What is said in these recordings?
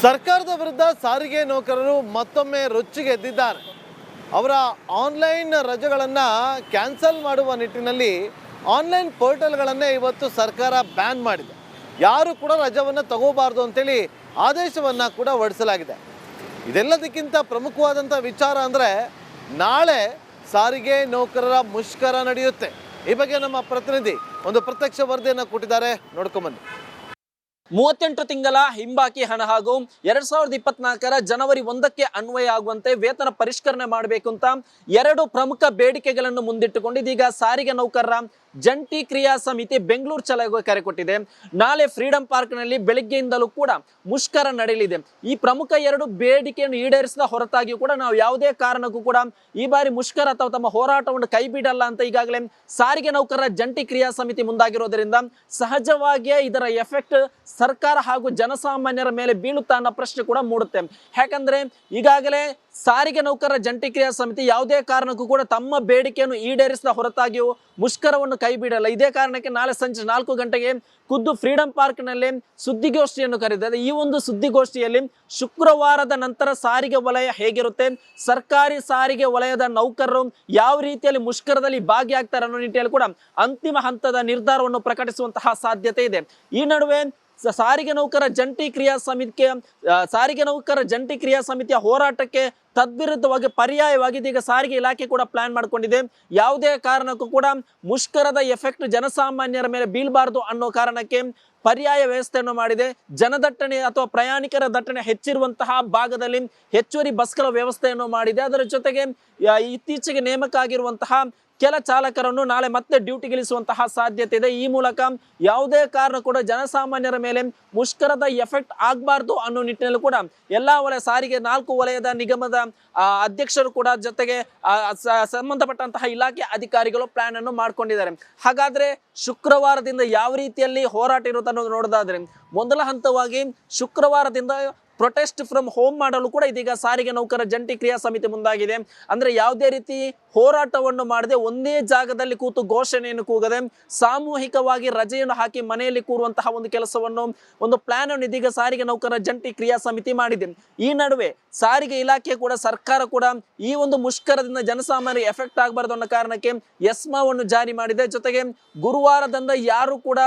ಸರ್ಕಾರದ ವಿರುದ್ಧ ಸಾರಿಗೆ ನೌಕರರು ಮತ್ತೊಮ್ಮೆ ರೊಚ್ಚಿಗೆದ್ದಿದ್ದಾರೆ. ಅವರ ಆನ್ಲೈನ್ ರಜೆಗಳನ್ನು ಕ್ಯಾನ್ಸಲ್ ಮಾಡುವ ನಿಟ್ಟಿನಲ್ಲಿ ಆನ್ಲೈನ್ ಪೋರ್ಟಲ್ಗಳನ್ನೇ ಇವತ್ತು ಸರ್ಕಾರ ಬ್ಯಾನ್ ಮಾಡಿದೆ. ಯಾರು ಕೂಡ ರಜೆಯನ್ನು ತಗೋಬಾರ್ದು ಅಂತೇಳಿ ಆದೇಶವನ್ನು ಕೂಡ ಹೊರಡಿಸಲಾಗಿದೆ. ಇದೆಲ್ಲದಕ್ಕಿಂತ ಪ್ರಮುಖವಾದಂಥ ವಿಚಾರ ಅಂದರೆ ನಾಳೆ ಸಾರಿಗೆ ನೌಕರರ ಮುಷ್ಕರ ನಡೆಯುತ್ತೆ. ಈ ಬಗ್ಗೆ ನಮ್ಮ ಪ್ರತಿನಿಧಿ ಒಂದು ಪ್ರತ್ಯಕ್ಷ ವರದಿಯನ್ನು ಕೊಟ್ಟಿದ್ದಾರೆ, ನೋಡ್ಕೊಂಬನ್ನಿ. 38 ತಿಂಗಳ ಹಿಂಬಾಕಿ ಹಣ ಹಾಗೂ 2024ರ ಜನವರಿ 1ಕ್ಕೆ ಅನ್ವಯ ಆಗುವಂತೆ ವೇತನ ಪರಿಷ್ಕರಣೆ ಮಾಡಬೇಕು ಅಂತ ಎರಡು ಪ್ರಮುಖ ಬೇಡಿಕೆಗಳನ್ನು ಮುಂದಿಟ್ಟುಕೊಂಡು ಇದೀಗ ಸಾರಿಗೆ ನೌಕರರ ಜಂಟಿ ಕ್ರಿಯಾ ಸಮಿತಿ ಬೆಂಗಳೂರು ಚಲೋಗೆ ಕರೆ ಕೊಟ್ಟಿದೆ. ನಾಳೆ ಫ್ರೀಡಂ ಪಾರ್ಕ್ನಲ್ಲಿ ಬೆಳಿಗ್ಗೆಯಿಂದಲೂ ಕೂಡ ಮುಷ್ಕರ ನಡೆಯಲಿದೆ. ಈ ಪ್ರಮುಖ ಎರಡು ಬೇಡಿಕೆಯನ್ನು ಈಡೇರಿಸಿದ ಹೊರತಾಗಿಯೂ ಕೂಡ ನಾವು ಯಾವುದೇ ಕಾರಣಕ್ಕೂ ಕೂಡ ಈ ಬಾರಿ ಮುಷ್ಕರ ಅಥವಾ ತಮ್ಮ ಹೋರಾಟವನ್ನು ಕೈ ಬಿಡಲ್ಲ ಅಂತ ಈಗಾಗಲೇ ಸಾರಿಗೆ ನೌಕರರ ಜಂಟಿ ಕ್ರಿಯಾ ಸಮಿತಿ ಮುಂದಾಗಿರೋದ್ರಿಂದ ಸಹಜವಾಗಿಯೇ ಇದರ ಎಫೆಕ್ಟ್ ಸರ್ಕಾರ ಹಾಗೂ ಜನಸಾಮಾನ್ಯರ ಮೇಲೆ ಬೀಳುತ್ತಾ ಅನ್ನೋ ಪ್ರಶ್ನೆ ಕೂಡ ಮೂಡುತ್ತೆ. ಯಾಕಂದ್ರೆ ಈಗಾಗಲೇ ಸಾರಿಗೆ ನೌಕರರ ಜಂಟಿ ಕ್ರಿಯಾ ಸಮಿತಿ ಯಾವುದೇ ಕಾರಣಕ್ಕೂ ಕೂಡ ತಮ್ಮ ಬೇಡಿಕೆಯನ್ನು ಈಡೇರಿಸಿದ ಹೊರತಾಗಿಯೂ ಮುಷ್ಕರವನ್ನು ಕೈ ಬಿಡಲ್ಲ. ಇದೇ ಕಾರಣಕ್ಕೆ ನಾಳೆ ಸಂಜೆ 4 ಗಂಟೆಗೆ ಖುದ್ದು ಫ್ರೀಡಂ ಪಾರ್ಕ್ನಲ್ಲಿ ಸುದ್ದಿಗೋಷ್ಠಿಯನ್ನು ಕರೆದಿದೆ. ಈ ಒಂದು ಸುದ್ದಿಗೋಷ್ಠಿಯಲ್ಲಿ ಶುಕ್ರವಾರದ ನಂತರ ಸಾರಿಗೆ ವಲಯ ಹೇಗಿರುತ್ತೆ, ಸರ್ಕಾರಿ ಸಾರಿಗೆ ವಲಯದ ನೌಕರರು ಯಾವ ರೀತಿಯಲ್ಲಿ ಮುಷ್ಕರದಲ್ಲಿ ಭಾಗಿಯಾಗ್ತಾರೆ ಅನ್ನೋ ನಿಟ್ಟಿನಲ್ಲಿ ಕೂಡ ಅಂತಿಮ ಹಂತದ ನಿರ್ಧಾರವನ್ನು ಪ್ರಕಟಿಸುವಂತಹ ಸಾಧ್ಯತೆ ಇದೆ. ಈ ನಡುವೆ ಸಾರಿಗೆ ನೌಕರ ಜಂಟಿ ಕ್ರಿಯಾ ಸಮಿತಿಯ ಹೋರಾಟಕ್ಕೆ ತದ್ವಿರುದ್ಧವಾಗಿ ಪರ್ಯಾಯವಾಗಿ ಈಗ ಸಾರಿಗೆ ಇಲಾಖೆ ಕೂಡ ಪ್ಲಾನ್ ಮಾಡಿಕೊಂಡಿದೆ. ಯಾವುದೇ ಕಾರಣಕ್ಕೂ ಕೂಡ ಮುಷ್ಕರದ ಎಫೆಕ್ಟ್ ಜನಸಾಮಾನ್ಯರ ಮೇಲೆ ಬೀಳಬಾರದು ಅನ್ನೋ ಕಾರಣಕ್ಕೆ ಪರ್ಯಾಯ ವ್ಯವಸ್ಥೆಯನ್ನು ಮಾಡಿದೆ. ಜನದಟ್ಟಣೆ ಅಥವಾ ಪ್ರಯಾಣಿಕರ ದಟ್ಟಣೆ ಹೆಚ್ಚಿರುವಂತಹ ಭಾಗದಲ್ಲಿ ಹೆಚ್ಚುವರಿ ಬಸ್ಗಳ ವ್ಯವಸ್ಥೆಯನ್ನು ಮಾಡಿದೆ. ಅದರ ಜೊತೆಗೆ ಇತ್ತೀಚೆಗೆ ನೇಮಕ ಆಗಿರುವಂತಹ ಕೆಲ ಚಾಲಕರನ್ನು ನಾಳೆ ಮತ್ತೆ ಡ್ಯೂಟಿಗಿಳಿಸುವಂತಹ ಸಾಧ್ಯತೆ ಇದೆ. ಈ ಮೂಲಕ ಯಾವುದೇ ಕಾರಣ ಕೂಡ ಜನಸಾಮಾನ್ಯರ ಮೇಲೆ ಮುಷ್ಕರದ ಎಫೆಕ್ಟ್ ಆಗಬಾರ್ದು ಅನ್ನೋ ನಿಟ್ಟಿನಲ್ಲಿ ಕೂಡ ಎಲ್ಲಾ ಸಾರಿಗೆ 4 ವಲಯದ ನಿಗಮದ ಅಧ್ಯಕ್ಷರು ಕೂಡ ಜೊತೆಗೆ ಸಂಬಂಧಪಟ್ಟಂತಹ ಇಲಾಖೆ ಅಧಿಕಾರಿಗಳು ಪ್ಲಾನ್ ಅನ್ನು ಮಾಡ್ಕೊಂಡಿದ್ದಾರೆ. ಹಾಗಾದ್ರೆ ಶುಕ್ರವಾರದಿಂದ ಯಾವ ರೀತಿಯಲ್ಲಿ ಹೋರಾಟ ಇರುತ್ತೆ ಅನ್ನೋದು ನೋಡೋದಾದ್ರೆ ಮೊದಲ ಹಂತವಾಗಿ ಶುಕ್ರವಾರದಿಂದ ಪ್ರೊಟೆಸ್ಟ್ ಫ್ರಮ್ ಹೋಮ್ ಮಾಡಲು ಕೂಡ ಇದೀಗ ಸಾರಿಗೆ ನೌಕರ ಜಂಟಿ ಕ್ರಿಯಾ ಸಮಿತಿ ಮುಂದಾಗಿದೆ. ಅಂದ್ರೆ ಯಾವುದೇ ರೀತಿ ಹೋರಾಟವನ್ನು ಮಾಡದೆ ಒಂದೇ ಜಾಗದಲ್ಲಿ ಕೂತು ಘೋಷಣೆಯನ್ನು ಕೂಗದೆ ಸಾಮೂಹಿಕವಾಗಿ ರಜೆಯನ್ನು ಹಾಕಿ ಮನೆಯಲ್ಲಿ ಕೂರುವಂತಹ ಒಂದು ಕೆಲಸವನ್ನು ಒಂದು ಪ್ಲಾನ್ ಅನ್ನು ಇದೀಗ ಸಾರಿಗೆ ನೌಕರ ಜಂಟಿ ಕ್ರಿಯಾ ಸಮಿತಿ ಮಾಡಿದೆ. ಈ ನಡುವೆ ಸಾರಿಗೆ ಇಲಾಖೆ ಕೂಡ ಸರ್ಕಾರ ಕೂಡ ಈ ಒಂದು ಮುಷ್ಕರದಿಂದ ಜನಸಾಮಾನ್ಯರಿಗೆ ಎಫೆಕ್ಟ್ ಆಗಬಾರ್ದು ಅನ್ನೋ ಕಾರಣಕ್ಕೆ ಎಸ್ಮಾವನ್ನು ಜಾರಿ ಮಾಡಿದೆ. ಜೊತೆಗೆ ಗುರುವಾರದಿಂದ ಯಾರು ಕೂಡ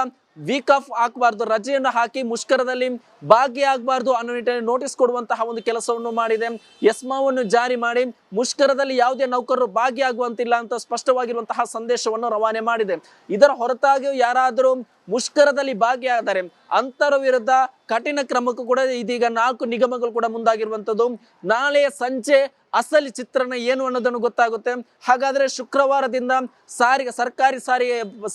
ವೀಕ್ ಆಫ್ ಹಾಕಬಾರ್ದು, ರಜೆಯನ್ನು ಹಾಕಿ ಮುಷ್ಕರದಲ್ಲಿ ಭಾಗಿಯಾಗಬಾರ್ದು ಅನ್ನೋ ನಿಟ್ಟಿನಲ್ಲಿ ನೋಟಿಸ್ ಕೊಡುವಂತಹ ಒಂದು ಕೆಲಸವನ್ನು ಮಾಡಿದೆ. ಎಸ್ಮಾವನ್ನು ಜಾರಿ ಮಾಡಿ ಮುಷ್ಕರದಲ್ಲಿ ಯಾವುದೇ ನೌಕರರು ಭಾಗಿಯಾಗುವಂತಿಲ್ಲ ಅಂತ ಸ್ಪಷ್ಟವಾಗಿರುವಂತಹ ಸಂದೇಶವನ್ನು ರವಾನೆ ಮಾಡಿದೆ. ಇದರ ಹೊರತಾಗಿಯೂ ಯಾರಾದರೂ ಮುಷ್ಕರದಲ್ಲಿ ಭಾಗಿಯಾದರೆ ಅಂತರ ವಿರುದ್ಧ ಕಠಿಣ ಕ್ರಮಕ್ಕೂ ಕೂಡ ಇದೀಗ 4 ನಿಗಮಗಳು ಕೂಡ ಮುಂದಾಗಿರುವಂಥದ್ದು. ನಾಳೆ ಸಂಜೆ ಅಸಲಿ ಚಿತ್ರಣ ಏನು ಅನ್ನೋದನ್ನು ಗೊತ್ತಾಗುತ್ತೆ. ಹಾಗಾದ್ರೆ ಶುಕ್ರವಾರದಿಂದ ಸರ್ಕಾರಿ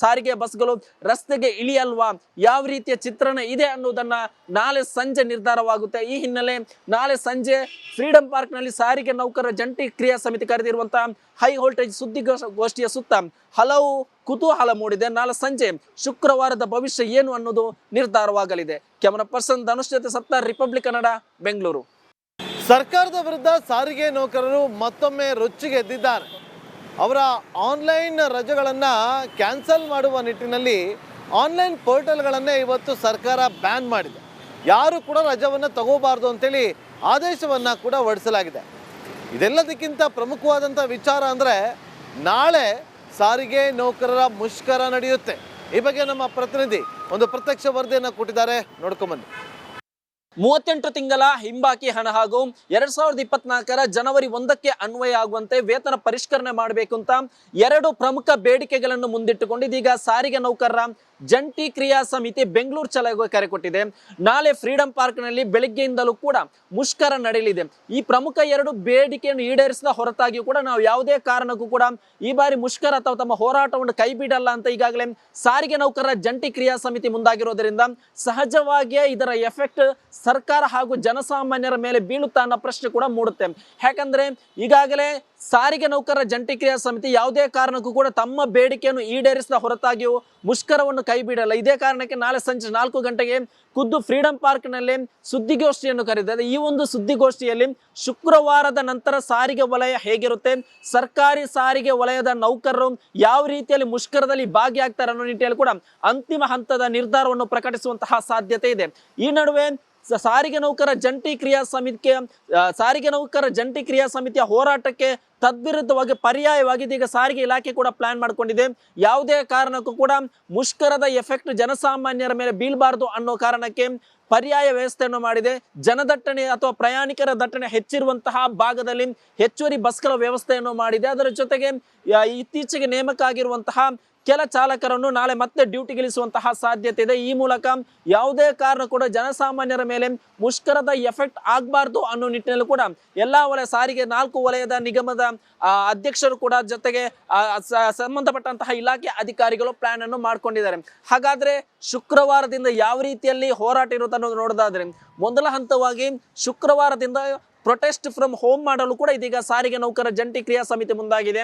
ಸಾರಿಗೆ ಬಸ್ಗಳು ರಸ್ತೆಗೆ ಇಳಿಯಲ್ವಾ, ಯಾವ ರೀತಿಯ ಚಿತ್ರಣ ಇದೆ ಅನ್ನೋದನ್ನ ನಾಳೆ ಸಂಜೆ ನಿರ್ಧಾರವಾಗುತ್ತೆ. ಈ ಹಿನ್ನೆಲೆ ನಾಳೆ ಸಂಜೆ ಫ್ರೀಡಂ ಪಾರ್ಕ್ನಲ್ಲಿ ಸಾರಿಗೆ ನೌಕರರ ಜಂಟಿ ಕ್ರಿಯಾ ಸಮಿತಿ ಕರೆದಿರುವಂತಹ ಹೈ ವೋಲ್ಟೇಜ್ ಸುದ್ದಿಗೋಷ್ಠಿಯ ಸುತ್ತ ಹಲವು ಕುತೂಹಲ ಮೂಡಿದೆ. ನಾಳೆ ಸಂಜೆ ಶುಕ್ರವಾರದ ಭವಿಷ್ಯ ಏನು ಅನ್ನೋದು ನಿರ್ಧಾರವಾಗಲಿದೆ. ಕ್ಯಾಮರಾ ಪರ್ಸನ್ ಧನುಷ್ ಜೊತೆ ಸತ್ತಾರ್, ರಿಪಬ್ಲಿಕ್ ಕನ್ನಡ, ಬೆಂಗಳೂರು. ಸರ್ಕಾರದ ವಿರುದ್ಧ ಸಾರಿಗೆ ನೌಕರರು ಮತ್ತೊಮ್ಮೆ ರೊಚ್ಚಿಗೆದ್ದಿದ್ದಾರೆ. ಅವರ ಆನ್ಲೈನ್ ರಜೆಗಳನ್ನು ಕ್ಯಾನ್ಸಲ್ ಮಾಡುವ ನಿಟ್ಟಿನಲ್ಲಿ ಆನ್ಲೈನ್ ಪೋರ್ಟಲ್ಗಳನ್ನೇ ಇವತ್ತು ಸರ್ಕಾರ ಬ್ಯಾನ್ ಮಾಡಿದೆ. ಯಾರು ಕೂಡ ರಜೆಯನ್ನು ತಗೋಬಾರ್ದು ಅಂತೇಳಿ ಆದೇಶವನ್ನು ಕೂಡ ಹೊರಡಿಸಲಾಗಿದೆ. ಇದೆಲ್ಲದಕ್ಕಿಂತ ಪ್ರಮುಖವಾದಂಥ ವಿಚಾರ ಅಂದರೆ ನಾಳೆ ಸಾರಿಗೆ ನೌಕರರ ಮುಷ್ಕರ ನಡೆಯುತ್ತೆ. ಈ ಬಗ್ಗೆ ನಮ್ಮ ಪ್ರತಿನಿಧಿ ಒಂದು ಪ್ರತ್ಯಕ್ಷ ವರದಿಯನ್ನು ಕೊಟ್ಟಿದ್ದಾರೆ, ನೋಡ್ಕೊಂಬನ್ನಿ. 38 ತಿಂಗಳ ಹಿಂಬಾಕಿ ಹಣ ಹಾಗೂ 2024ರ ಜನವರಿ 1ಕ್ಕೆ ಅನ್ವಯ ಆಗುವಂತೆ ವೇತನ ಪರಿಷ್ಕರಣೆ ಮಾಡಬೇಕು ಅಂತ ಎರಡು ಪ್ರಮುಖ ಬೇಡಿಕೆಗಳನ್ನು ಮುಂದಿಟ್ಟುಕೊಂಡು ಇದೀಗ ಸಾರಿಗೆ ನೌಕರರ ಜಂಟಿ ಕ್ರಿಯಾ ಸಮಿತಿ ಬೆಂಗಳೂರು ಚಲೋಗೆ ಕರೆ ಕೊಟ್ಟಿದೆ. ನಾಳೆ ಫ್ರೀಡಂ ಪಾರ್ಕ್ನಲ್ಲಿ ಬೆಳಿಗ್ಗೆಯಿಂದಲೂ ಕೂಡ ಮುಷ್ಕರ ನಡೆಯಲಿದೆ. ಈ ಪ್ರಮುಖ ಎರಡು ಬೇಡಿಕೆಯನ್ನು ಈಡೇರಿಸಿದ ಹೊರತಾಗಿಯೂ ಕೂಡ ನಾವು ಯಾವುದೇ ಕಾರಣಕ್ಕೂ ಕೂಡ ಈ ಬಾರಿ ಮುಷ್ಕರ ಅಥವಾ ತಮ್ಮ ಹೋರಾಟವನ್ನು ಕೈ ಬಿಡಲ್ಲ ಅಂತ ಈಗಾಗಲೇ ಸಾರಿಗೆ ನೌಕರರ ಜಂಟಿ ಕ್ರಿಯಾ ಸಮಿತಿ ಮುಂದಾಗಿರೋದ್ರಿಂದ ಸಹಜವಾಗಿಯೇ ಇದರ ಎಫೆಕ್ಟ್ ಸರ್ಕಾರ ಹಾಗೂ ಜನಸಾಮಾನ್ಯರ ಮೇಲೆ ಬೀಳುತ್ತಾ ಅನ್ನೋ ಪ್ರಶ್ನೆ ಕೂಡ ಮೂಡುತ್ತೆ. ಯಾಕಂದ್ರೆ ಈಗಾಗಲೇ ಸಾರಿಗೆ ನೌಕರರ ಜಂಟಿ ಕ್ರಿಯಾ ಸಮಿತಿ ಯಾವುದೇ ಕಾರಣಕ್ಕೂ ಕೂಡ ತಮ್ಮ ಬೇಡಿಕೆಯನ್ನು ಈಡೇರಿಸಿದ ಹೊರತಾಗಿಯೂ ಮುಷ್ಕರವನ್ನು ಕೈ ಬಿಡಲ್ಲ. ಇದೇ ಕಾರಣಕ್ಕೆ ನಾಳೆ ಸಂಜೆ 4 ಗಂಟೆಗೆ ಖುದ್ದು ಫ್ರೀಡಂ ಪಾರ್ಕ್ನಲ್ಲಿ ಸುದ್ದಿಗೋಷ್ಠಿಯನ್ನು ಕರೆದಿದೆ. ಈ ಒಂದು ಸುದ್ದಿಗೋಷ್ಠಿಯಲ್ಲಿ ಶುಕ್ರವಾರದ ನಂತರ ಸಾರಿಗೆ ವಲಯ ಹೇಗಿರುತ್ತೆ, ಸರ್ಕಾರಿ ಸಾರಿಗೆ ವಲಯದ ನೌಕರರು ಯಾವ ರೀತಿಯಲ್ಲಿ ಮುಷ್ಕರದಲ್ಲಿ ಭಾಗಿಯಾಗ್ತಾರೆ ಅನ್ನೋ ನಿಟ್ಟಿನಲ್ಲಿ ಕೂಡ ಅಂತಿಮ ಹಂತದ ನಿರ್ಧಾರವನ್ನು ಪ್ರಕಟಿಸುವಂತಹ ಸಾಧ್ಯತೆ ಇದೆ. ಈ ನಡುವೆ ಸಾರಿಗೆ ನೌಕರ ಜಂಟಿ ಕ್ರಿಯಾ ಸಮಿತಿಯ ಹೋರಾಟಕ್ಕೆ ತದ್ವಿರುದ್ಧವಾಗಿ ಪರ್ಯಾಯವಾಗಿ ಇದೀಗ ಸಾರಿಗೆ ಇಲಾಖೆ ಕೂಡ ಪ್ಲಾನ್ ಮಾಡ್ಕೊಂಡಿದೆ. ಯಾವುದೇ ಕಾರಣಕ್ಕೂ ಕೂಡ ಮುಷ್ಕರದ ಎಫೆಕ್ಟ್ ಜನಸಾಮಾನ್ಯರ ಮೇಲೆ ಬೀಳಬಾರದು ಅನ್ನೋ ಕಾರಣಕ್ಕೆ ಪರ್ಯಾಯ ವ್ಯವಸ್ಥೆಯನ್ನು ಮಾಡಿದೆ. ಜನದಟ್ಟಣೆ ಅಥವಾ ಪ್ರಯಾಣಿಕರ ದಟ್ಟಣೆ ಹೆಚ್ಚಿರುವಂತಹ ಭಾಗದಲ್ಲಿ ಹೆಚ್ಚುವರಿ ಬಸ್ಗಳ ವ್ಯವಸ್ಥೆಯನ್ನು ಮಾಡಿದೆ. ಅದರ ಜೊತೆಗೆ ಇತ್ತೀಚೆಗೆ ನೇಮಕ ಆಗಿರುವಂತಹ ಕೆಲ ಚಾಲಕರನ್ನು ನಾಳೆ ಮತ್ತೆ ಡ್ಯೂಟಿಗಿಳಿಸುವಂತಹ ಸಾಧ್ಯತೆ ಇದೆ. ಈ ಮೂಲಕ ಯಾವುದೇ ಕಾರಣ ಕೂಡ ಜನಸಾಮಾನ್ಯರ ಮೇಲೆ ಮುಷ್ಕರದ ಎಫೆಕ್ಟ್ ಆಗಬಾರ್ದು ಅನ್ನೋ ನಿಟ್ಟಿನಲ್ಲಿ ಕೂಡ ಎಲ್ಲಾ ಸಾರಿಗೆ 4 ವಲಯದ ನಿಗಮದ ಅಧ್ಯಕ್ಷರು ಕೂಡ ಜೊತೆಗೆ ಸಂಬಂಧಪಟ್ಟಂತಹ ಇಲಾಖೆ ಅಧಿಕಾರಿಗಳು ಪ್ಲಾನ್ ಅನ್ನು ಮಾಡ್ಕೊಂಡಿದ್ದಾರೆ. ಹಾಗಾದ್ರೆ ಶುಕ್ರವಾರದಿಂದ ಯಾವ ರೀತಿಯಲ್ಲಿ ಹೋರಾಟ ಇರುತ್ತೆ ಅನ್ನೋದು ನೋಡೋದಾದ್ರೆ, ಮೊದಲ ಹಂತವಾಗಿ ಶುಕ್ರವಾರದಿಂದ ಪ್ರೊಟೆಸ್ಟ್ ಫ್ರಮ್ ಹೋಮ್ ಮಾಡಲು ಕೂಡ ಇದೀಗ ಸಾರಿಗೆ ನೌಕರ ಜಂಟಿ ಕ್ರಿಯಾ ಸಮಿತಿ ಮುಂದಾಗಿದೆ.